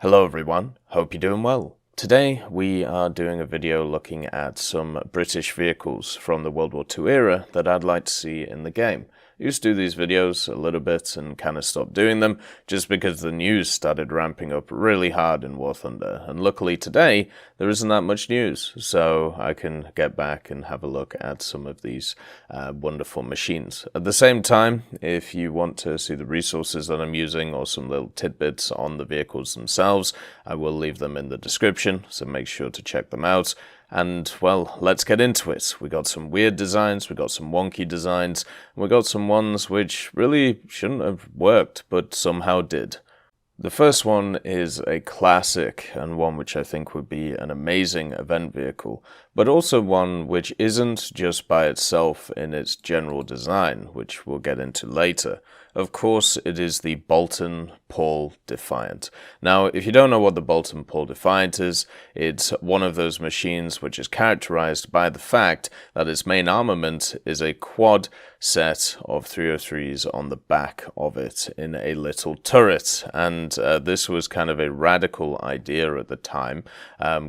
Hello everyone, hope you're doing well. Today we are doing a video looking at some British vehicles from the World War II era that I'd like to see in the game. I used to do these videos a little bit and kind of stopped doing them just because the news started ramping up really hard in War Thunder, and luckily today there isn't that much news, so I can get back and have a look at some of these wonderful machines. At the same time, if you want to see the resources that I'm using or some little tidbits on the vehicles themselves, I will leave them in the description, so make sure to check them out. And, well, let's get into it. We got some weird designs, we got some wonky designs, and we got some ones which really shouldn't have worked, but somehow did. The first one is a classic, and one which I think would be an amazing event vehicle, but also one which isn't just by itself in its general design, which we'll get into later. Of course, it is the Boulton Paul Defiant. Now, if you don't know what the Boulton Paul Defiant is, it's one of those machines which is characterized by the fact that its main armament is a quad set of 303s on the back of it in a little turret, and this was kind of a radical idea at the time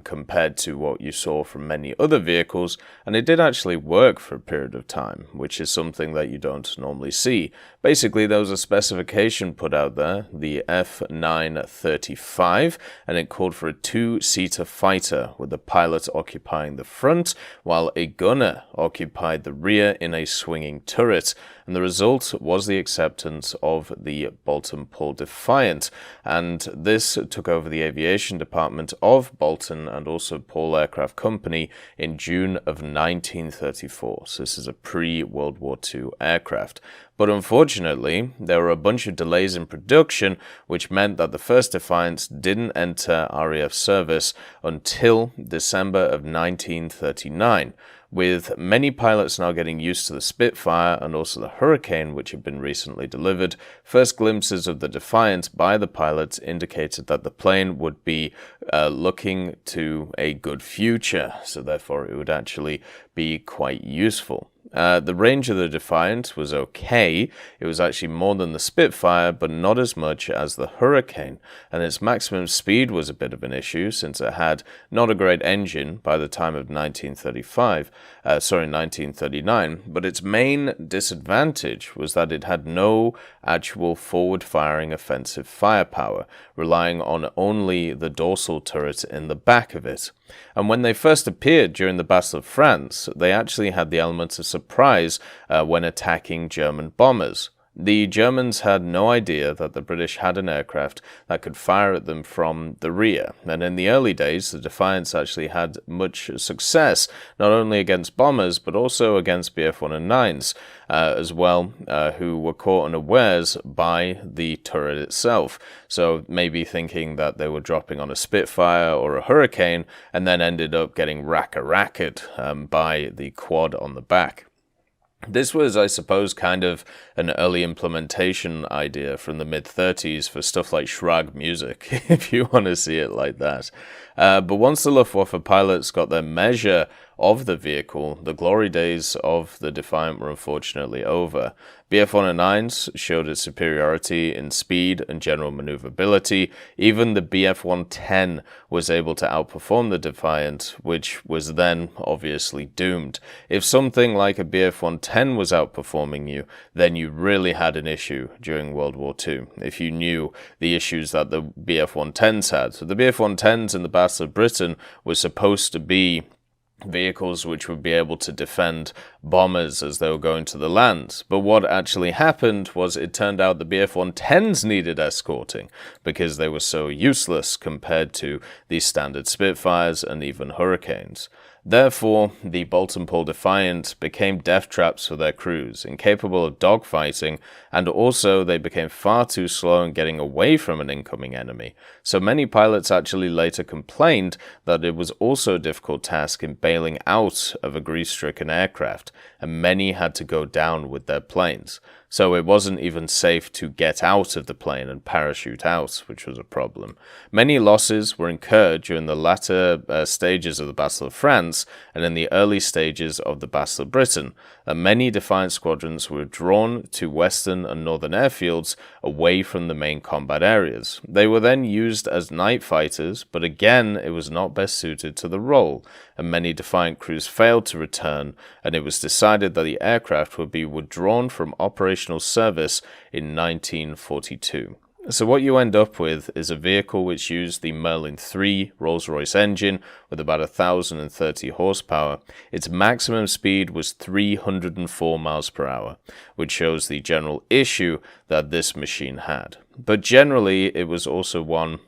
compared to what you saw from many other vehicles, and it did actually work for a period of time, which is something that you don't normally see. Basically, there was a specification put out there, the F935, and it called for a two-seater fighter with the pilot occupying the front while a gunner occupied the rear in a swinging turret, and the result was the acceptance of the Boulton Paul Defiant, and this took over the aviation department of Boulton and also Paul Aircraft Company in June of 1934. So this is a pre-World War II aircraft. But unfortunately, there were a bunch of delays in production, which meant that the first Defiants didn't enter RAF service until December of 1939. With many pilots now getting used to the Spitfire and also the Hurricane, which had been recently delivered, first glimpses of the Defiant by the pilots indicated that the plane would be looking to a good future, so therefore it would actually be quite useful. The range of the Defiant was okay. It was actually more than the Spitfire, but not as much as the Hurricane, and its maximum speed was a bit of an issue since it had not a great engine by the time of 1939, but its main disadvantage was that it had no actual forward-firing offensive firepower, relying on only the dorsal turret in the back of it. And when they first appeared during the Battle of France, they actually had the element of surprise when attacking German bombers. The Germans had no idea that the British had an aircraft that could fire at them from the rear, and in the early days the Defiants actually had much success, not only against bombers but also against Bf-109s as well, who were caught unawares by the turret itself, so maybe thinking that they were dropping on a Spitfire or a Hurricane and then ended up getting rack-a-racked by the quad on the back. This was, I suppose, kind of an early implementation idea from the mid-30s for stuff like Schrag music, if you want to see it like that. But once the Luftwaffe pilots got their measure of the vehicle, the glory days of the Defiant were unfortunately over. Bf-109s showed its superiority in speed and general maneuverability. Even the Bf-110 was able to outperform the Defiant, which was then obviously doomed. If something like a Bf-110 was outperforming you, then you really had an issue during World War II, if you knew the issues that the Bf-110s had. So the Bf-110s in the Battle of Britain were supposed to be vehicles which would be able to defend bombers as they were going to the land. But what actually happened was it turned out the Bf-110s needed escorting because they were so useless compared to the standard Spitfires and even Hurricanes. Therefore, the Boulton Paul Defiant became death traps for their crews, incapable of dogfighting, and also they became far too slow in getting away from an incoming enemy. So many pilots actually later complained that it was also a difficult task in bailing out of a grease-stricken aircraft, and many had to go down with their planes. So it wasn't even safe to get out of the plane and parachute out, which was a problem. Many losses were incurred during the latter stages of the Battle of France and in the early stages of the Battle of Britain. that many Defiant squadrons were drawn to western and northern airfields away from the main combat areas. They were then used as night fighters, but again it was not best suited to the role, and many Defiant crews failed to return, and it was decided that the aircraft would be withdrawn from operational service in 1942. So what you end up with is a vehicle which used the Merlin III Rolls-Royce engine with about 1,030 horsepower. Its maximum speed was 304 miles per hour, which shows the general issue that this machine had. But generally, it was also one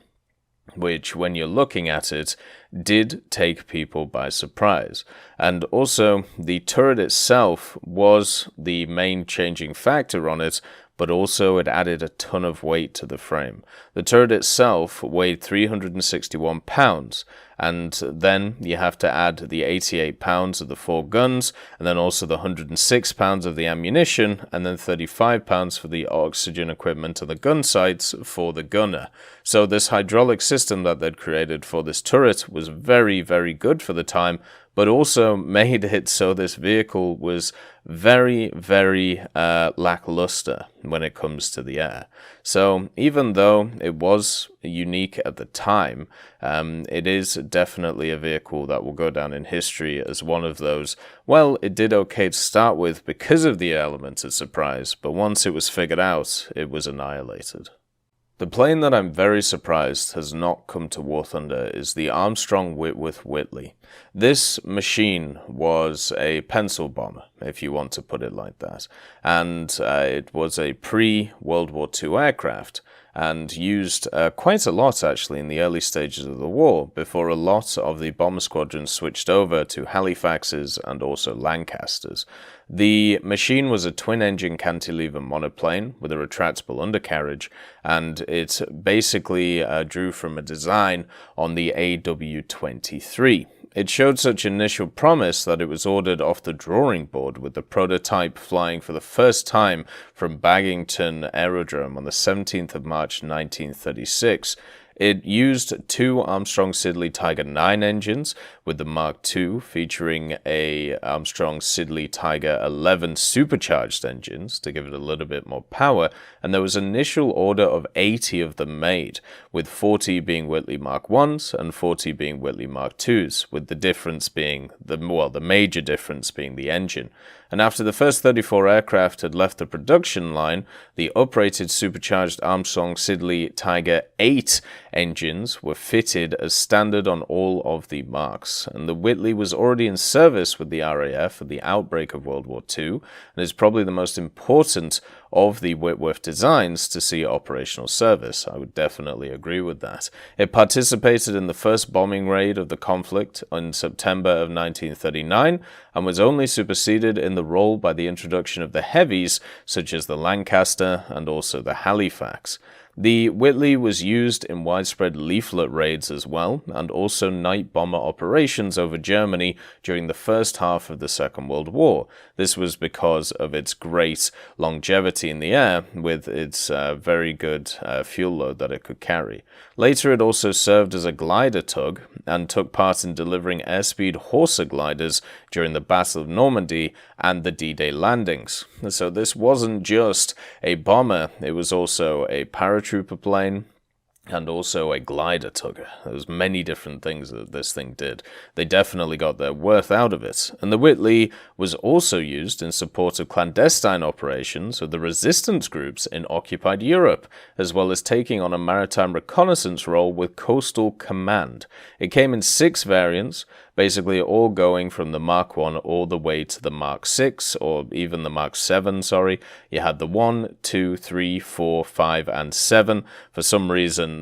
which, when you're looking at it, did take people by surprise. And also, the turret itself was the main changing factor on it, but also it added a ton of weight to the frame. The turret itself weighed 361 pounds, and then you have to add the 88 pounds of the 4 guns, and then also the 106 pounds of the ammunition, and then 35 pounds for the oxygen equipment and the gun sights for the gunner. So this hydraulic system that they'd created for this turret was very, very good for the time, but also made it so this vehicle was very, very lackluster when it comes to the air. So even though it was unique at the time, it is definitely a vehicle that will go down in history as one of those, well, it did okay to start with because of the element of surprise, but once it was figured out, it was annihilated. The plane that I'm very surprised has not come to War Thunder is the Armstrong Whitworth Whitley. This machine was a pencil bomber, if you want to put it like that, and it was a pre-World War II aircraft, and used quite a lot actually in the early stages of the war, before a lot of the bomber squadrons switched over to Halifaxes and also Lancasters. The machine was a twin-engine cantilever monoplane with a retractable undercarriage, and it basically drew from a design on the AW23. It showed such initial promise that it was ordered off the drawing board, with the prototype flying for the first time from Baggington Aerodrome on the 17th of March 1936. It used 2 Armstrong Siddeley Tiger 9 engines, with the Mark II featuring a Armstrong Siddeley Tiger 11 supercharged engines to give it a little bit more power, and there was an initial order of 80 of them made, with 40 being Whitley Mark Is and 40 being Whitley Mark IIs, with the difference being, the major difference being the engine. And after the first 34 aircraft had left the production line, the uprated supercharged Armstrong Siddeley Tiger 8 engines were fitted as standard on all of the Marks, and the Whitley was already in service with the RAF at the outbreak of World War II, and is probably the most important of the Whitworth designs to see operational service. I would definitely agree with that. It participated in the first bombing raid of the conflict in September of 1939, and was only superseded in the role by the introduction of the heavies, such as the Lancaster and also the Halifax. The Whitley was used in widespread leaflet raids as well, and also night bomber operations over Germany during the first half of the Second World War. This was because of its great longevity in the air, with its very good fuel load that it could carry. Later it also served as a glider tug, and took part in delivering airspeed Horsa gliders during the Battle of Normandy and the D-Day landings. So this wasn't just a bomber, it was also a paratrooper plane, and also a glider tugger. There was many different things that this thing did. They definitely got their worth out of it. And the Whitley was also used in support of clandestine operations of the resistance groups in occupied Europe, as well as taking on a maritime reconnaissance role with Coastal Command. It came in 6 variants, basically all going from the Mark I all the way to the Mark VI, or even the Mark VII, sorry. You had the 1, 2, 3, 4, 5, and 7. For some reason,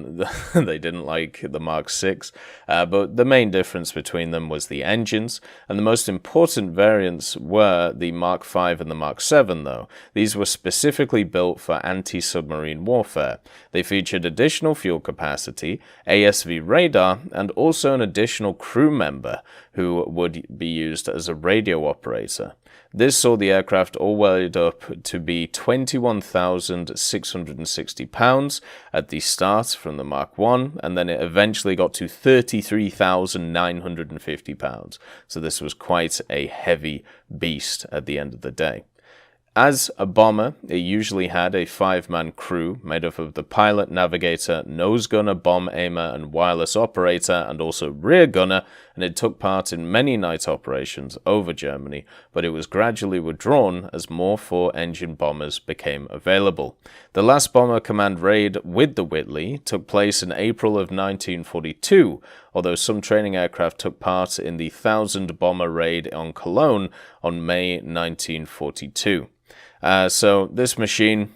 they didn't like the Mark VI, but the main difference between them was the engines, and the most important variants were the Mark V and the Mark VII, though. These were specifically built for anti-submarine warfare. They featured additional fuel capacity, ASV radar, and also an additional crew member who would be used as a radio operator. This saw the aircraft all weighed up to be 21,660 pounds at the start from the Mark I, and then it eventually got to 33,950 pounds. So this was quite a heavy beast at the end of the day. As a bomber, it usually had a 5-man crew made up of the pilot, navigator, nose gunner, bomb aimer, and wireless operator, and also rear gunner, and it took part in many night operations over Germany, but it was gradually withdrawn as more 4-engine bombers became available. The last Bomber Command raid with the Whitley took place in April of 1942, although some training aircraft took part in the 1,000 bomber raid on Cologne on May 1942. So this machine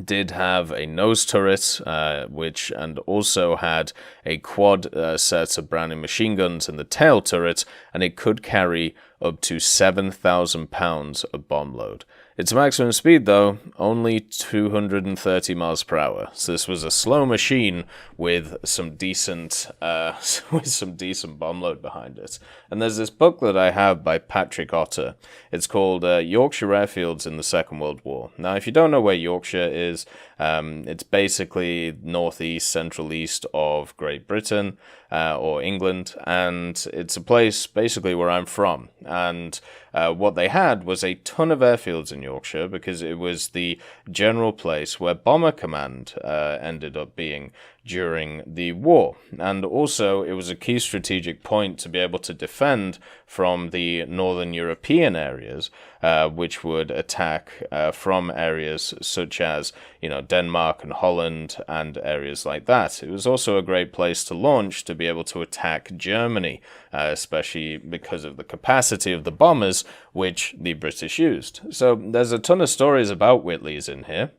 did have a nose turret, and also had a quad set of Browning machine guns in the tail turret, and it could carry up to 7,000 pounds of bomb load. Its maximum speed, though, only 230 miles per hour. So this was a slow machine with some decent bomb load behind it. And there's this book that I have by Patrick Otter. It's called Yorkshire Airfields in the Second World War. Now, if you don't know where Yorkshire is, it's basically northeast, central east of Great Britain or England, and it's a place basically where I'm from. And what they had was a ton of airfields in Yorkshire because it was the general place where Bomber Command ended up being during the war. And also, it was a key strategic point to be able to defend from the northern European areas, which would attack from areas such as, Denmark and Holland and areas like that. It was also a great place to launch to be able to attack Germany, especially because of the capacity of the bombers which the British used. So there's a ton of stories about Whitleys in here.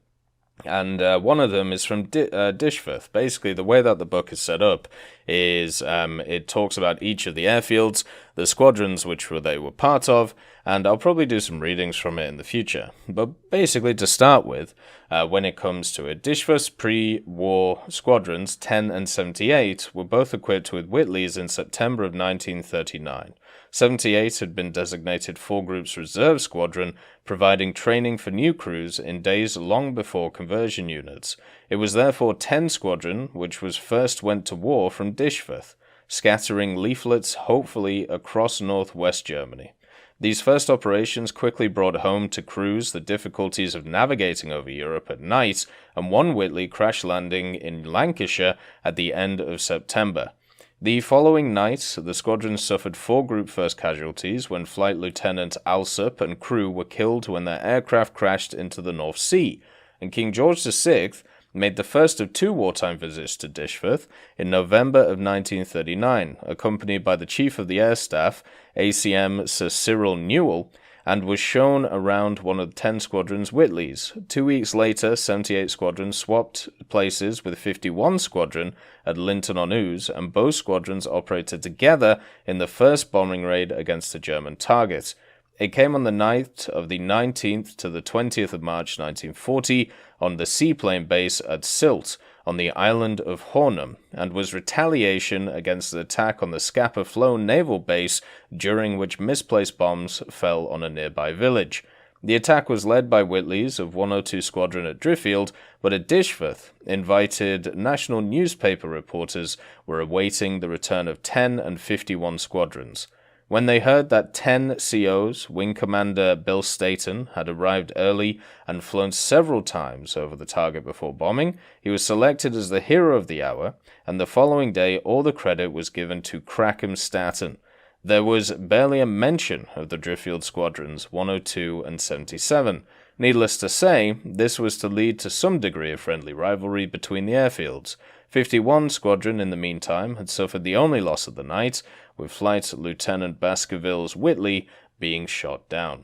And one of them is from Dishforth. Basically, the way that the book is set up is it talks about each of the airfields, the squadrons which they were part of, and I'll probably do some readings from it in the future. But basically, to start with, when it comes to it, Dishforth's pre-war squadrons, 10 and 78, were both equipped with Whitleys in September of 1939. 78 had been designated 4 Groups Reserve Squadron, providing training for new crews in days long before conversion units. It was therefore 10 Squadron which was first went to war from Dishforth, scattering leaflets hopefully across northwest Germany. These first operations quickly brought home to crews the difficulties of navigating over Europe at night, and one Whitley crash landing in Lancashire at the end of September. The following night, the squadron suffered 4 Group First casualties when Flight Lieutenant Alsop and crew were killed when their aircraft crashed into the North Sea, and King George VI made the first of 2 wartime visits to Dishforth in November of 1939, accompanied by the Chief of the Air Staff, ACM Sir Cyril Newell, and was shown around one of the 10 Squadron's Whitleys. 2 weeks later, 78 Squadron swapped places with 51 Squadron at Linton-on-Ouse, and both squadrons operated together in the first bombing raid against a German target. It came on the night of the 19th to the 20th of March 1940 on the seaplane base at Sylt, on the island of Hornum, and was retaliation against the attack on the Scapa Flow naval base, during which misplaced bombs fell on a nearby village. The attack was led by Whitleys of 102 Squadron at Driffield, but at Dishforth, invited national newspaper reporters were awaiting the return of 10 and 51 squadrons. When they heard that 10 COs, Wing Commander Bill Staton, had arrived early and flown several times over the target before bombing, he was selected as the hero of the hour, and the following day all the credit was given to Crackham Staton. There was barely a mention of the Driffield squadrons 102 and 77. Needless to say, this was to lead to some degree of friendly rivalry between the airfields. 51 Squadron, in the meantime, had suffered the only loss of the night, with Flight Lieutenant Baskerville's Whitley being shot down.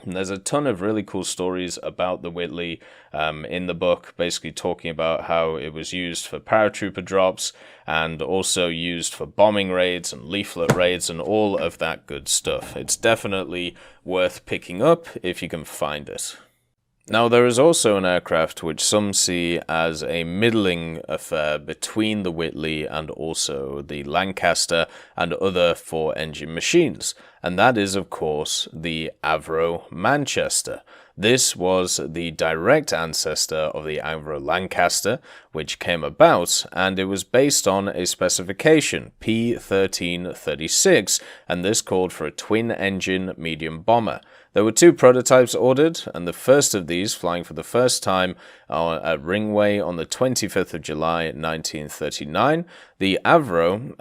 And there's a ton of really cool stories about the Whitley in the book, basically talking about how it was used for paratrooper drops and also used for bombing raids and leaflet raids and all of that good stuff. It's definitely worth picking up if you can find it. Now, there is also an aircraft which some see as a middling affair between the Whitley and also the Lancaster and other four-engine machines, and that is, of course, the Avro Manchester. This was the direct ancestor of the Avro Lancaster, which came about, and it was based on a specification, P1336, and this called for a twin-engine medium bomber. There were two prototypes ordered, and the first of these flying for the first time at Ringway on the 25th of July 1939. The Avro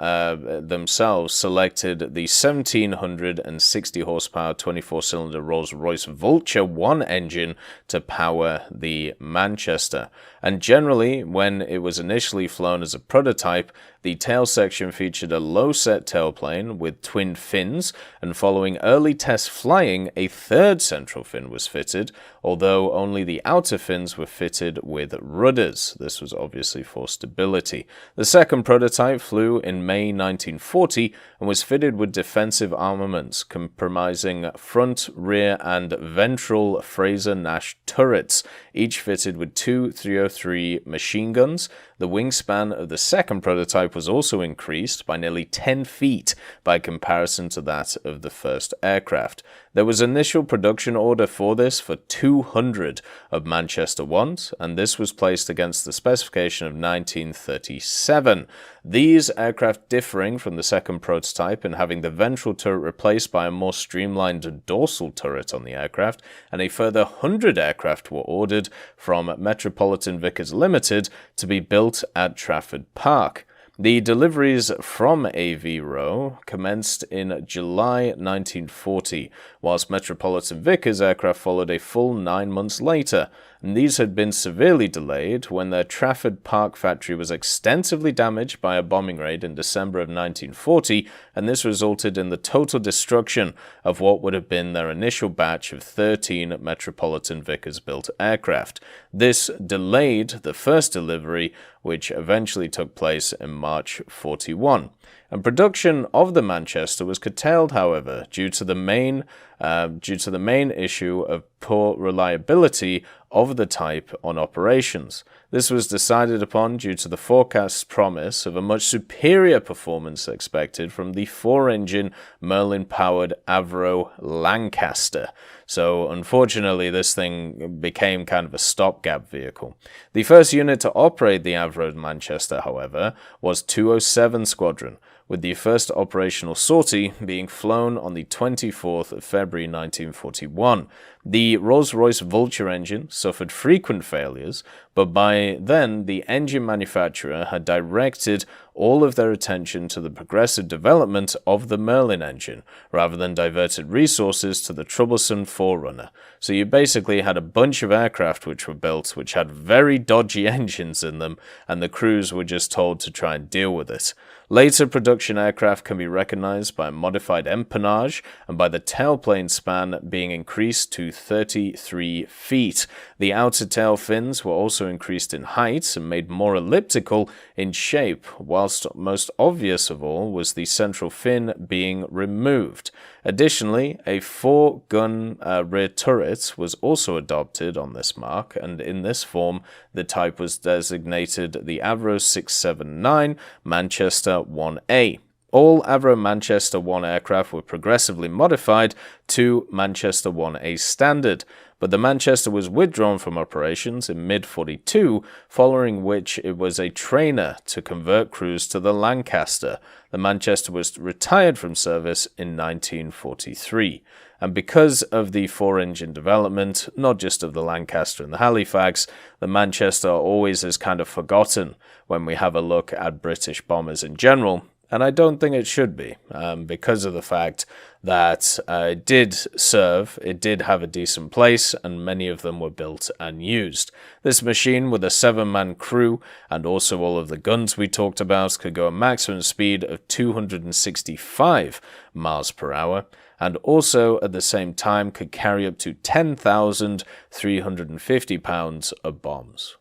themselves selected the 1760 horsepower 24-cylinder Rolls-Royce Vulture 1 engine to power the Manchester. And generally, when it was initially flown as a prototype, the tail section featured a low-set tailplane with twin fins, and following early test flying, a third central fin was fitted, although only the outer fins were fitted with rudders. This was obviously for stability. The second prototype flew in May 1940 and was fitted with defensive armaments comprising front, rear, and ventral Fraser-Nash turrets, each fitted with two 303 machine guns. The wingspan of the second prototype was also increased by nearly 10 feet by comparison to that of the first aircraft. There was an initial production order for this for 200 of Manchester 1s, and this was placed against the specification of 1937. These aircraft differing from the second prototype in having the ventral turret replaced by a more streamlined dorsal turret on the aircraft, and a further 100 aircraft were ordered from Metropolitan Vickers Limited to be built at Trafford Park. The deliveries from Avro commenced in July 1940, whilst Metropolitan Vickers aircraft followed a full 9 months later, and these had been severely delayed when their Trafford Park factory was extensively damaged by a bombing raid in December of 1940, and this resulted in the total destruction of what would have been their initial batch of 13 Metropolitan Vickers-built aircraft. This delayed the first delivery, which eventually took place in March 41. And production of the Manchester was curtailed, however, due to the main issue of poor reliability of the type on operations. This was decided upon due to the forecast promise of a much superior performance expected from the four-engine Merlin-powered Avro Lancaster. So, unfortunately, this thing became kind of a stopgap vehicle. The first unit to operate the Avro Manchester, however, was 207 Squadron, with the first operational sortie being flown on the 24th of February 1941. The Rolls-Royce Vulture engine suffered frequent failures, but by then the engine manufacturer had directed all of their attention to the progressive development of the Merlin engine, rather than diverted resources to the troublesome Forerunner. So you basically had a bunch of aircraft which were built which had very dodgy engines in them, and the crews were just told to try and deal with it. Later production aircraft can be recognized by a modified empennage and by the tailplane span being increased to 33 feet. The outer tail fins were also increased in height and made more elliptical in shape, whilst most obvious of all was the central fin being removed. Additionally, a 4-gun rear turret was also adopted on this mark, and in this form, the type was designated the Avro 679 Manchester 1A. All Avro Manchester 1 aircraft were progressively modified to Manchester 1A standard, but the Manchester was withdrawn from operations in mid-42, following which it was a trainer to convert crews to the Lancaster. The Manchester was retired from service in 1943. And because of the four-engine development, not just of the Lancaster and the Halifax, the Manchester always is kind of forgotten when we have a look at British bombers in general. And I don't think it should be, because of the fact that it did serve, it did have a decent place, and many of them were built and used. This machine, with a 7-man crew and also all of the guns we talked about, could go a maximum speed of 265 miles per hour, and also at the same time could carry up to 10,350 pounds of bombs.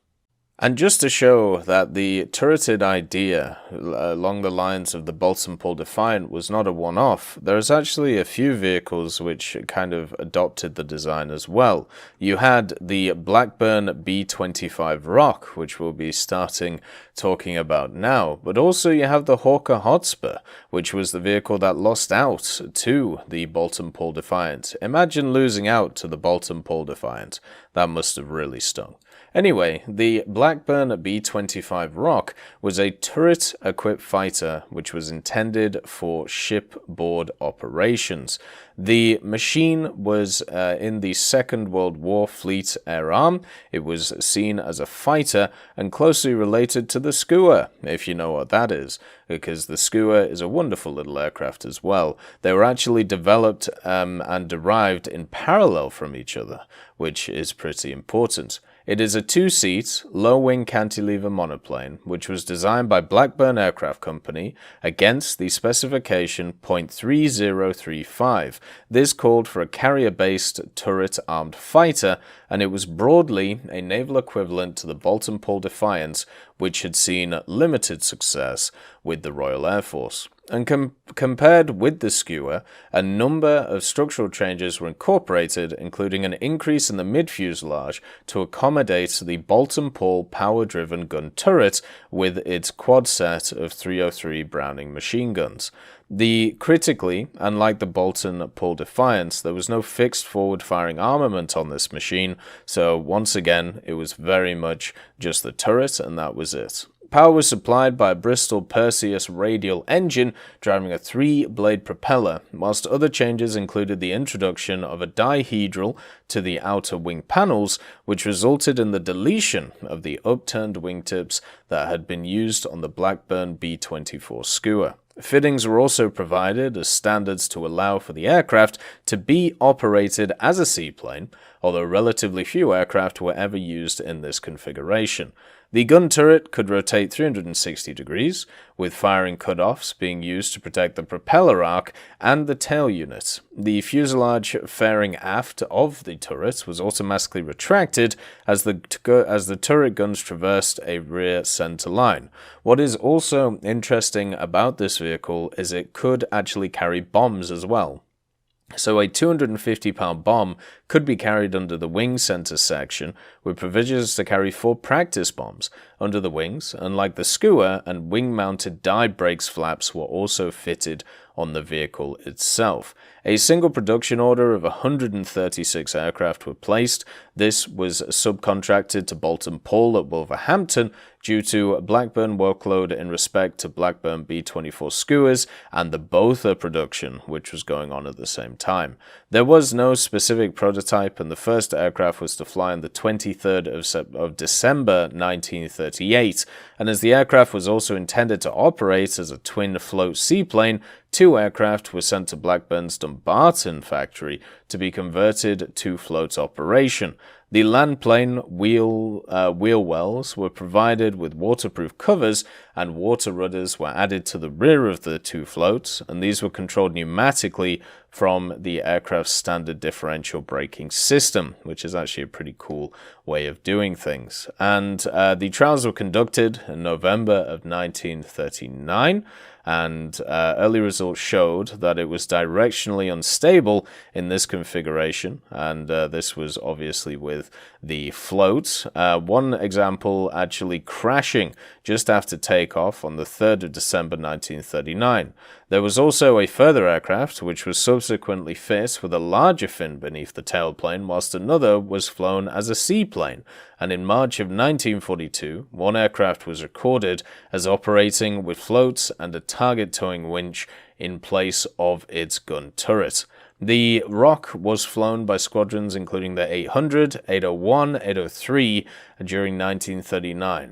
And just to show that the turreted idea along the lines of the Boulton Defiant was not a one-off, there's actually a few vehicles which kind of adopted the design as well. You had the Blackburn B25 Roc, which we'll be starting talking about now, but also you have the Hawker Hotspur, which was the vehicle that lost out to the Boulton Defiant. Imagine losing out to the Boulton Defiant. That must have really stung. Anyway, the Blackburn B25 Roc was a turret-equipped fighter which was intended for shipboard operations. The machine was in the Second World War Fleet Air Arm. It was seen as a fighter and closely related to the Skua, if you know what that is, because the Skua is a wonderful little aircraft as well. They were actually developed and derived in parallel from each other, which is pretty important. It is a two-seat, low-wing cantilever monoplane, which was designed by Blackburn Aircraft Company against the specification .3035. This called for a carrier-based turret-armed fighter, and it was broadly a naval equivalent to the Boulton Defiant, which had seen limited success with the Royal Air Force. And compared with the Skua, a number of structural changes were incorporated, including an increase in the mid-fuselage to accommodate the Boulton power-driven gun turret with its quad set of 303 Browning machine guns. Critically, unlike the Boulton Defiant, there was no fixed forward-firing armament on this machine, so once again, it was very much just the turret, and that was it. Power was supplied by a Bristol Perseus radial engine driving a 3-blade propeller, whilst other changes included the introduction of a dihedral to the outer wing panels, which resulted in the deletion of the upturned wingtips that had been used on the Blackburn B-24 Skua. Fittings were also provided as standards to allow for the aircraft to be operated as a seaplane, although relatively few aircraft were ever used in this configuration. The gun turret could rotate 360 degrees, with firing cutoffs being used to protect the propeller arc and the tail unit. The fuselage fairing aft of the turret was automatically retracted as the turret guns traversed a rear center line. What is also interesting about this vehicle is it could actually carry bombs as well. So a 250-pound bomb could be carried under the wing center section, with provisions to carry 4 practice bombs under the wings, and like the Skua, and wing-mounted die brakes flaps were also fitted on the vehicle itself. A single production order of 136 aircraft were placed. This was subcontracted to Boulton at Wolverhampton due to Blackburn workload in respect to Blackburn B-24 Skuas and the Botha production, which was going on at the same time. There was no specific prototype, and the first aircraft was to fly on the 23rd of December 1938, and as the aircraft was also intended to operate as a twin float seaplane, 2 aircraft were sent to Blackburn's Dumbarton factory to be converted to float operation. The land plane wheel wells were provided with waterproof covers, and water rudders were added to the rear of the 2 floats, and these were controlled pneumatically from the aircraft's standard differential braking system, which is actually a pretty cool way of doing things. And the trials were conducted in November of 1939, and early results showed that it was directionally unstable in this configuration, and this was obviously with the float. One example actually crashing just after takeoff on the 3rd of December 1939. There was also a further aircraft which was subsequently fit with a larger fin beneath the tailplane, whilst another was flown as a seaplane, and in March of 1942, one aircraft was recorded as operating with floats and a target towing winch in place of its gun turret. The Roc was flown by squadrons including the 800, 801, 803 during 1939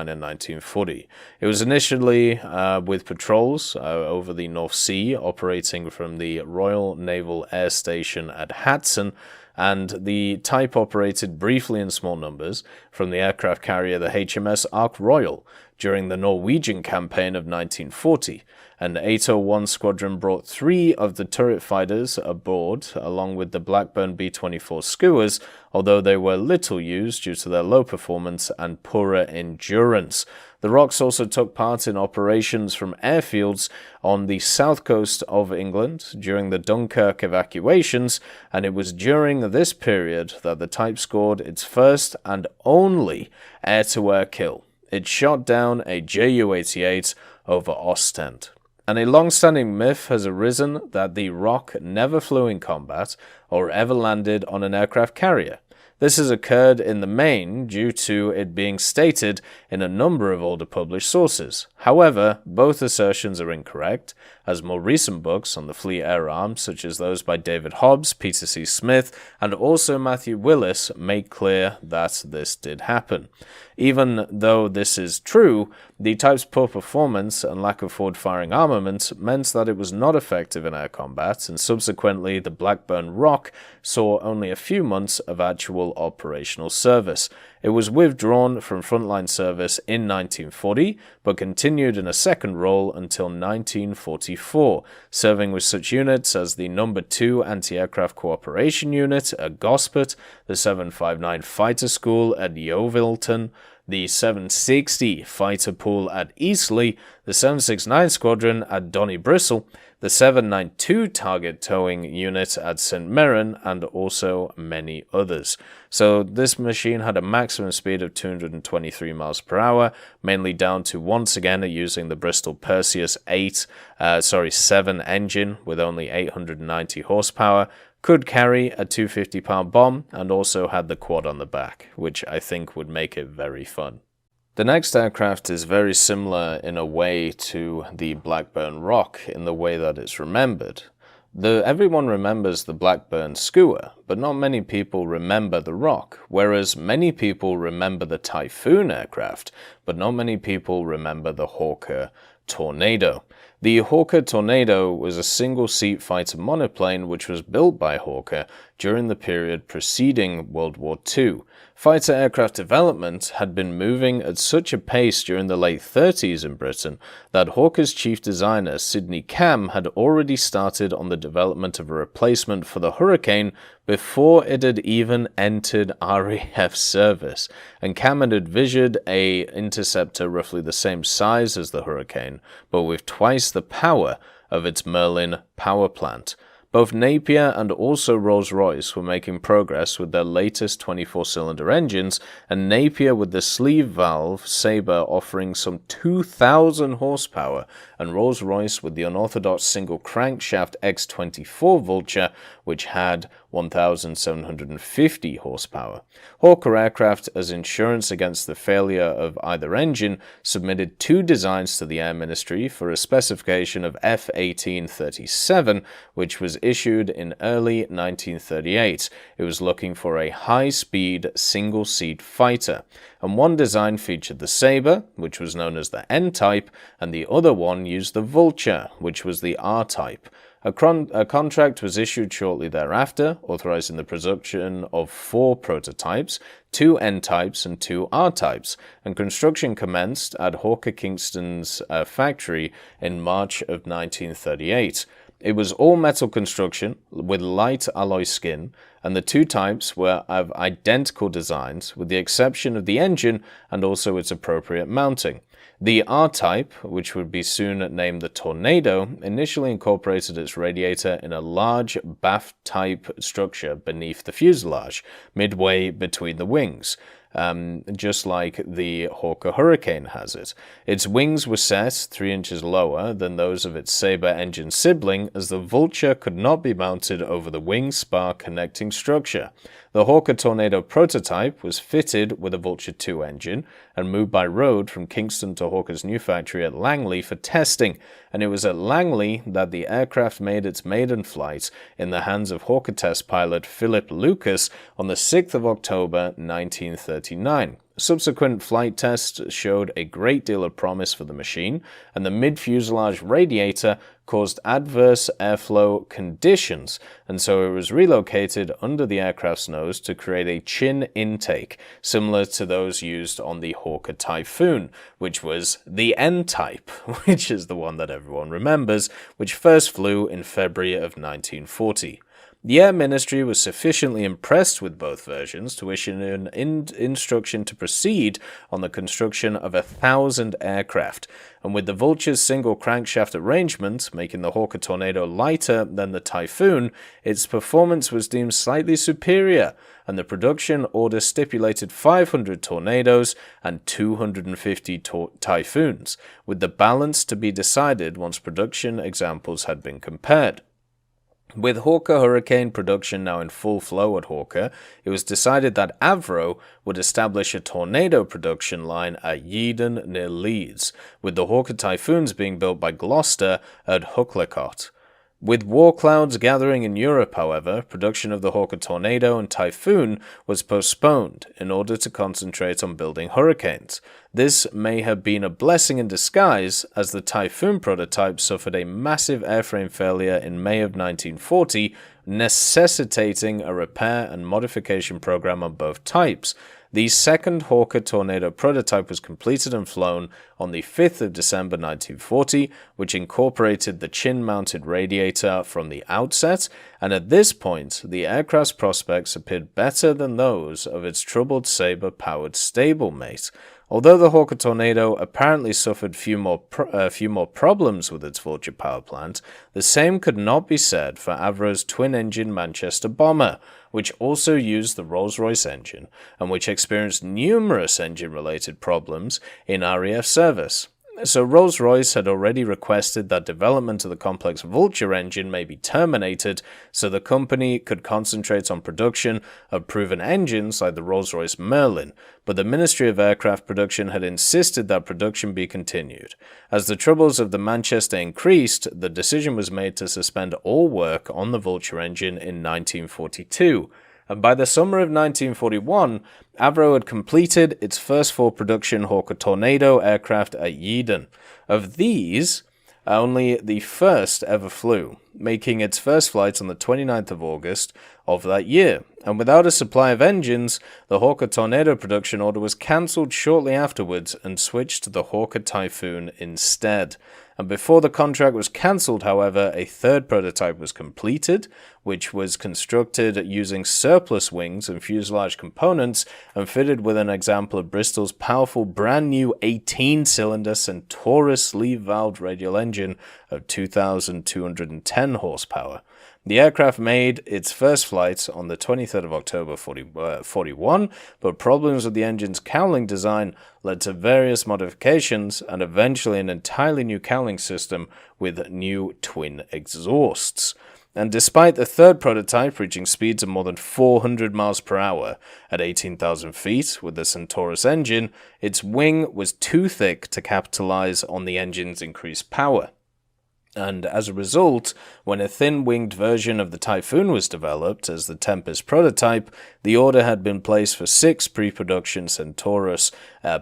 and 1940. It was initially with patrols over the North Sea, operating from the Royal Naval Air Station at Hatson, and the type operated briefly in small numbers from the aircraft carrier the HMS Ark Royal. during the Norwegian campaign of 1940. An 801 squadron brought 3 of the turret fighters aboard, along with the Blackburn B-24 skuas, although they were little used due to their low performance and poorer endurance. The Rocs also took part in operations from airfields on the south coast of England during the Dunkirk evacuations, and it was during this period that the type scored its first and only air-to-air kill. It shot down a Ju-88 over Ostend. And a long-standing myth has arisen that the Roc never flew in combat or ever landed on an aircraft carrier. This has occurred in the main due to it being stated in a number of older published sources. However, both assertions are incorrect, as more recent books on the fleet air arm, such as those by David Hobbs, Peter C. Smith, and also Matthew Willis, make clear that this did happen. Even though this is true, the type's poor performance and lack of forward-firing armament meant that it was not effective in air combat, and subsequently the Blackburn Roc saw only a few months of actual operational service. It was withdrawn from frontline service in 1940, but continued in a second role until 1944, serving with such units as the No. 2 Anti-Aircraft Cooperation Unit at Gosport, the 759 Fighter School at Yeovilton, the 760 Fighter Pool at Eastleigh, the 769 Squadron at Donnybristle, the 792 Target Towing Unit at St. Mirren, and also many others. So this machine had a maximum speed of 223 miles per hour, mainly down to once again using the Bristol Perseus 7 engine with only 890 horsepower, could carry a 250-pound bomb, and also had the quad on the back, which I think would make it very fun. The next aircraft is very similar in a way to the Blackburn Roc in the way that it's remembered. Everyone remembers the Blackburn Skua, but not many people remember the Roc, whereas many people remember the Typhoon aircraft, but not many people remember the Hawker Tornado. The Hawker Tornado was a single-seat fighter monoplane which was built by Hawker during the period preceding World War II. Fighter aircraft development had been moving at such a pace during the late 30s in Britain that Hawker's chief designer Sidney Cam had already started on the development of a replacement for the Hurricane before it had even entered RAF service, and Cam had envisioned an interceptor roughly the same size as the Hurricane, but with twice the power of its Merlin power plant. Both Napier and also Rolls-Royce were making progress with their latest 24-cylinder engines, and Napier with the sleeve valve Sabre offering some 2,000 horsepower, and Rolls-Royce with the unorthodox single crankshaft X24 Vulture, which had 1,750 horsepower. Hawker Aircraft, as insurance against the failure of either engine, submitted 2 designs to the Air Ministry for a specification of F-1837, which was issued in early 1938. It was looking for a high-speed single-seat fighter, and one design featured the Sabre, which was known as the N-type, and the other one used the Vulture, which was the R-type. A contract was issued shortly thereafter, authorizing the production of 4 prototypes, 2 N-types and 2 R-types, and construction commenced at Hawker Kingston's factory in March of 1938. It was all-metal construction with light alloy skin, and the 2 types were of identical designs, with the exception of the engine and also its appropriate mounting. The R-type, which would be soon named the Tornado, initially incorporated its radiator in a large bath-type structure beneath the fuselage, midway between the wings, just like the Hawker Hurricane has it. Its wings were set 3 inches lower than those of its Sabre engine sibling, as the Vulture could not be mounted over the wing spar connecting structure. The Hawker Tornado prototype was fitted with a Vulture 2 engine and moved by road from Kingston to Hawker's new factory at Langley for testing, and it was at Langley that the aircraft made its maiden flight in the hands of Hawker test pilot Philip Lucas on the 6th of October 1939. Subsequent flight tests showed a great deal of promise for the machine, and the mid-fuselage radiator caused adverse airflow conditions, and so it was relocated under the aircraft's nose to create a chin intake, similar to those used on the Hawker Typhoon, which was the N-type, which is the one that everyone remembers, which first flew in February of 1940. The Air Ministry was sufficiently impressed with both versions to issue an instruction to proceed on the construction of 1,000 aircraft, and with the Vulture's single crankshaft arrangement, making the Hawker Tornado lighter than the Typhoon, its performance was deemed slightly superior, and the production order stipulated 500 Tornadoes and 250 Typhoons, with the balance to be decided once production examples had been compared. With Hawker Hurricane production now in full flow at Hawker, it was decided that Avro would establish a Tornado production line at Yeadon near Leeds, with the Hawker Typhoons being built by Gloucester at Hucklecott. With war clouds gathering in Europe, however, production of the Hawker Tornado and Typhoon was postponed in order to concentrate on building Hurricanes. This may have been a blessing in disguise, as the Typhoon prototype suffered a massive airframe failure in May of 1940, necessitating a repair and modification program on both types. The second Hawker Tornado prototype was completed and flown on the 5th of December 1940, which incorporated the chin-mounted radiator from the outset, and at this point, the aircraft's prospects appeared better than those of its troubled Sabre-powered stablemate. Although the Hawker Tornado apparently suffered few more problems with its Vulture power plant, the same could not be said for Avro's twin-engine Manchester bomber, which also used the Rolls-Royce engine, and which experienced numerous engine-related problems in RAF service. So Rolls-Royce had already requested that development of the complex Vulture engine may be terminated so the company could concentrate on production of proven engines like the Rolls-Royce Merlin, but the Ministry of Aircraft Production had insisted that production be continued. As the troubles of the Manchester increased, the decision was made to suspend all work on the Vulture engine in 1942. And by the summer of 1941, Avro had completed its first full production Hawker Tornado aircraft at Yeadon. Of these, only the first ever flew, making its first flight on the 29th of August of that year. And without a supply of engines, the Hawker Tornado production order was cancelled shortly afterwards and switched to the Hawker Typhoon instead. And before the contract was cancelled, however, a third prototype was completed, which was constructed using surplus wings and fuselage components and fitted with an example of Bristol's powerful brand new 18-cylinder Centaurus sleeve-valved radial engine of 2,210 horsepower. The aircraft made its first flight on the 23rd of October 41, but problems with the engine's cowling design led to various modifications and eventually an entirely new cowling system with new twin exhausts. And despite the third prototype reaching speeds of more than 400 miles per hour at 18,000 feet with the Centaurus engine, its wing was too thick to capitalize on the engine's increased power. And as a result, when a thin-winged version of the Typhoon was developed as the Tempest prototype, the order had been placed for 6 pre-production Centaurus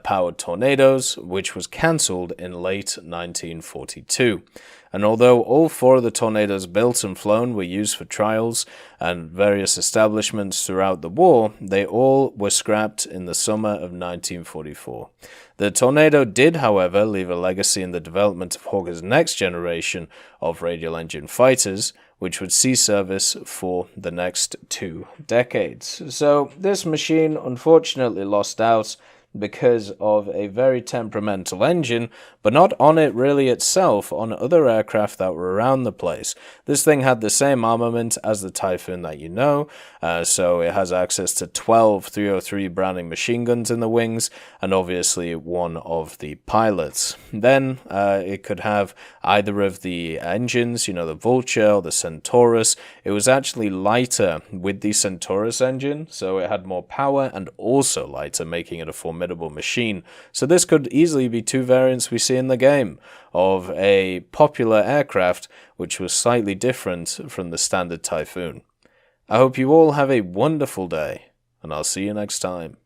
powered Tornadoes, which was cancelled in late 1942. And although all 4 of the Tornadoes built and flown were used for trials and various establishments throughout the war, they all were scrapped in the summer of 1944. The Tornado did, however, leave a legacy in the development of Hawker's next generation of radial engine fighters, which would see service for the next 2 decades. So this machine unfortunately lost out because of a very temperamental engine, but not on it really itself, on other aircraft that were around the place. This thing had the same armament as the Typhoon that you know, so it has access to 12 303 Browning machine guns in the wings, and obviously one of the pilots. Then it could have either of the engines, the Vulture or the Centaurus. It was actually lighter with the Centaurus engine, so it had more power and also lighter, making it a formidable machine. So this could easily be 2 variants we see in the game of a popular aircraft which was slightly different from the standard Typhoon. I hope you all have a wonderful day, and I'll see you next time.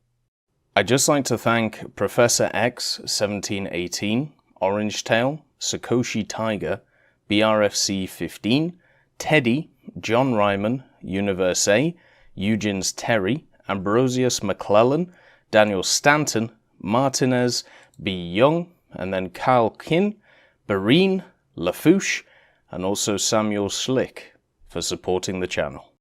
I'd just like to thank Professor X 1718, Orange Tail, Sakoshi Tiger, BRFC 15, Teddy, John Ryman, Universe A, Eugens Terry, Ambrosius McClellan, Daniel Stanton, Martinez, B. Young, and then Kyle Kin, Barine, Lafouche, and also Samuel Slick for supporting the channel.